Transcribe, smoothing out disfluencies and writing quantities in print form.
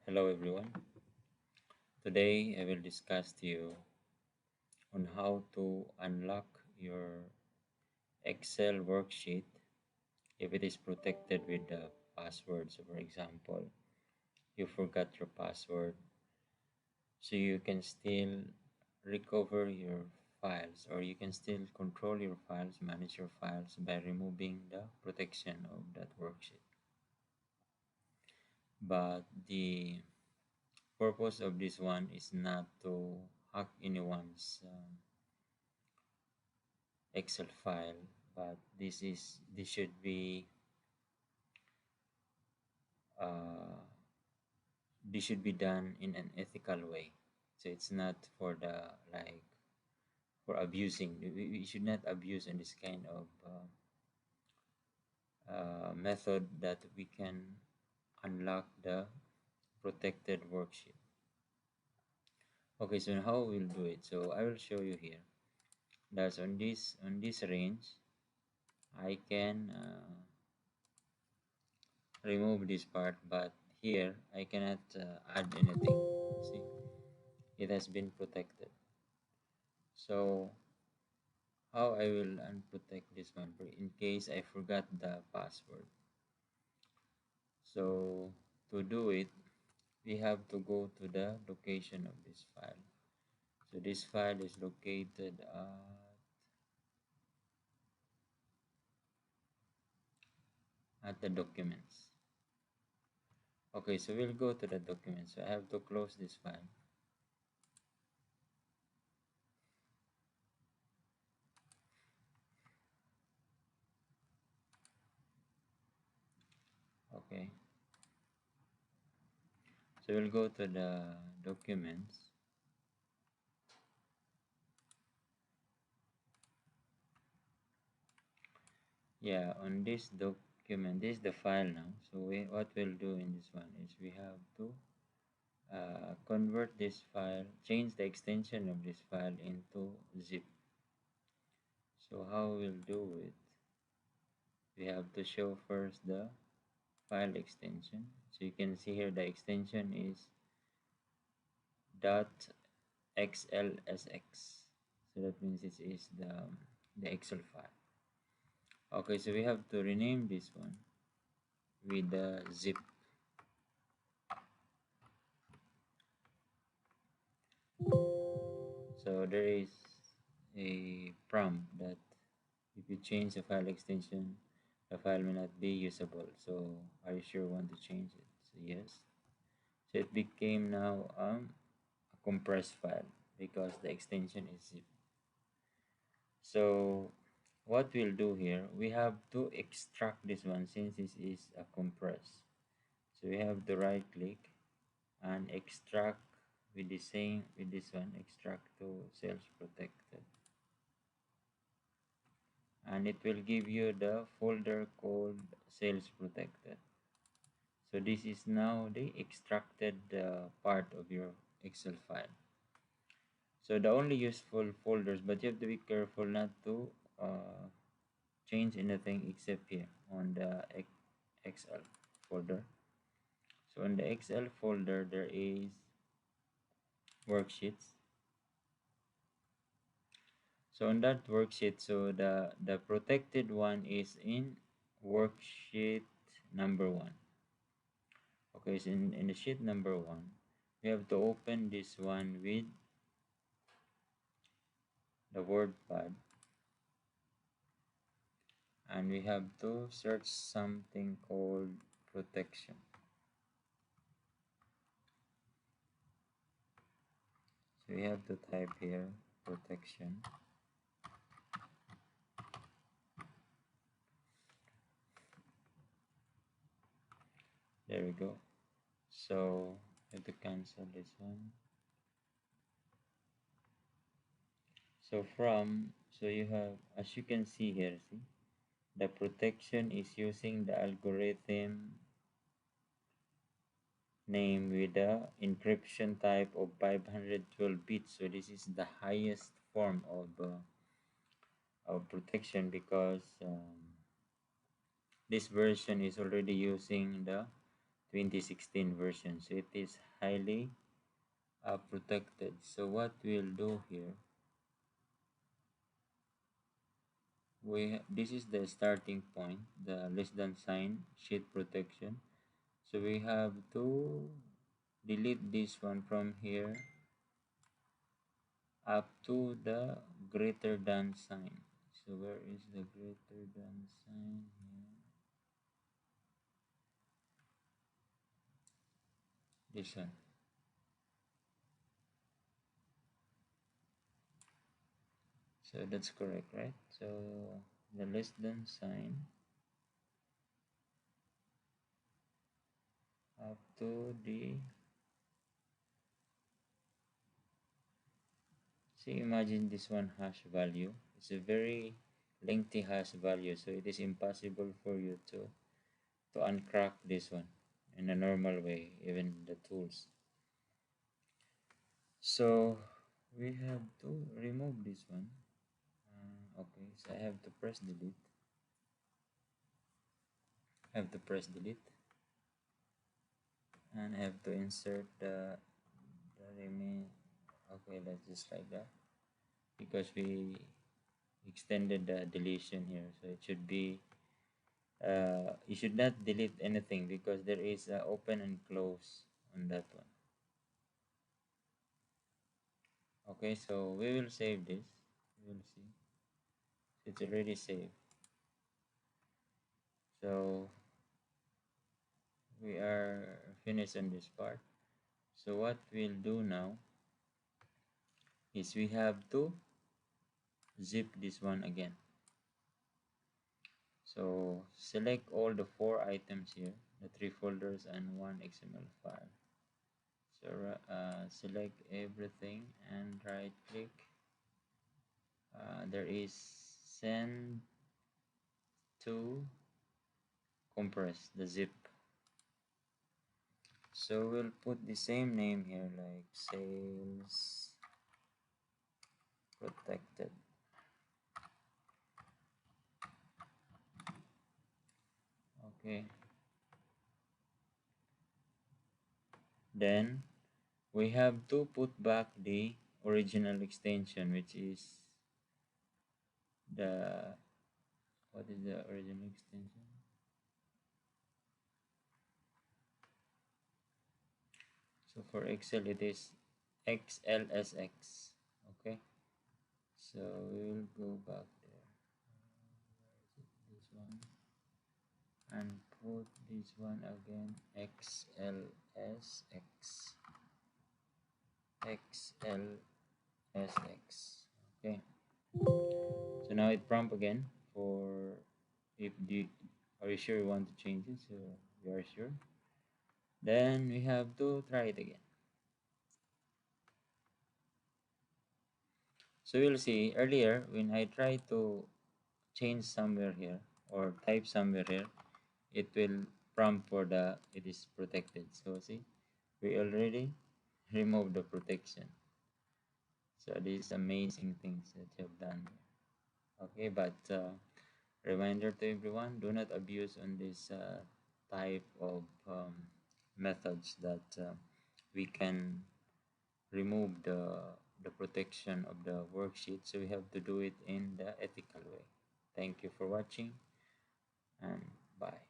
Hello everyone. Today I will discuss to you on how to unlock your Excel worksheet if it is protected with the password. So for example, you forgot your password, so you can still recover your files, or you can still control your files, manage your files by removing the protection of that worksheet. But the purpose of this one is not to hack anyone's Excel file, but this should be uh, this should be done in an ethical way. So it's not for the like for abusing. We should not abuse in this kind of method that we can unlock the protected worksheet. Okay, so how we'll do it? So I will show you here. That's on this range. I can remove this part, but here I cannot add anything. See, it has been protected. So how I will unprotect this one in case I forgot the password. So to do it, we have to go to the location of this file. So this file is located at the documents. Okay, so we'll go to the documents. So I have to close this file. Okay, so we'll go to the documents. Yeah, on this document, this is the file now. So what we'll do in this one is we have to convert this file, change the extension of this file into zip. So how we'll do it, we have to show first the file extension. So you can see here the extension is .xlsx. So that means this is the Excel file. Okay, so we have to rename this one with the zip. So there is a prompt that if you change the file extension, the file may not be usable. So are you sure you want to change it? So yes. So it became now a compressed file because the extension is zip. So what we'll do here, we have to extract this one since this is a compress. So we have to right click and extract with the same with this one, extract to cells protected, and it will give you the folder called cells protected. So this is now the extracted part of your Excel file. So the only useful folders, but you have to be careful not to change anything except here on the XL folder. So in the XL folder there is worksheets. So on that worksheet, so the protected one is in worksheet number 1. Okay, so in the sheet number 1, we have to open this one with the word pad, and we have to search something called protection. So we have to type here protection. There we go. So I have to cancel this one. So you have, as you can see here, see, the protection is using the algorithm name with the encryption type of 512 bits. So this is the highest form of protection because this version is already using the 2016 version, so it is highly protected. So what we'll do here, this is the starting point, the less than sign sheet protection. So we have to delete this one from here up to the greater than sign. So where is the greater than sign here? This one. So that's correct, right? So the less than sign up to the, see, imagine this one hash value. It's a very lengthy hash value, so it is impossible for you to uncrack this one in a normal way, even the tools. So we have to remove this one. Okay, so I have to press delete. Have to press delete, and I have to insert the remain. Okay, let's just like that, because we extended the deletion here, so it should be you should not delete anything because there is open and close on that one. Okay, so we will save this. We will see it's already saved. So we are finished on this part. So what we'll do now is we have to zip this one again. So select all the 4 items here, the 3 folders and 1 XML file. So select everything and right click. There is send to compress the zip. So we'll put the same name here, like sales protected. Okay. Then we have to put back the original extension, which is the, what is the original extension? So for Excel it is XLSX. Okay, so we will go back there. This one, and put this one again, XLSX. XLSX. Okay, so now it prompt again for if the, are you sure you want to change it? So we are sure. Then we have to try it again. So you'll see earlier when I try to change somewhere here or type somewhere here, it will prompt for the it is protected. So see, we already removed the protection. So these amazing things that you have done. Okay, but reminder to everyone: do not abuse on this type of methods that we can remove the protection of the worksheet. So we have to do it in the ethical way. Thank you for watching, and bye.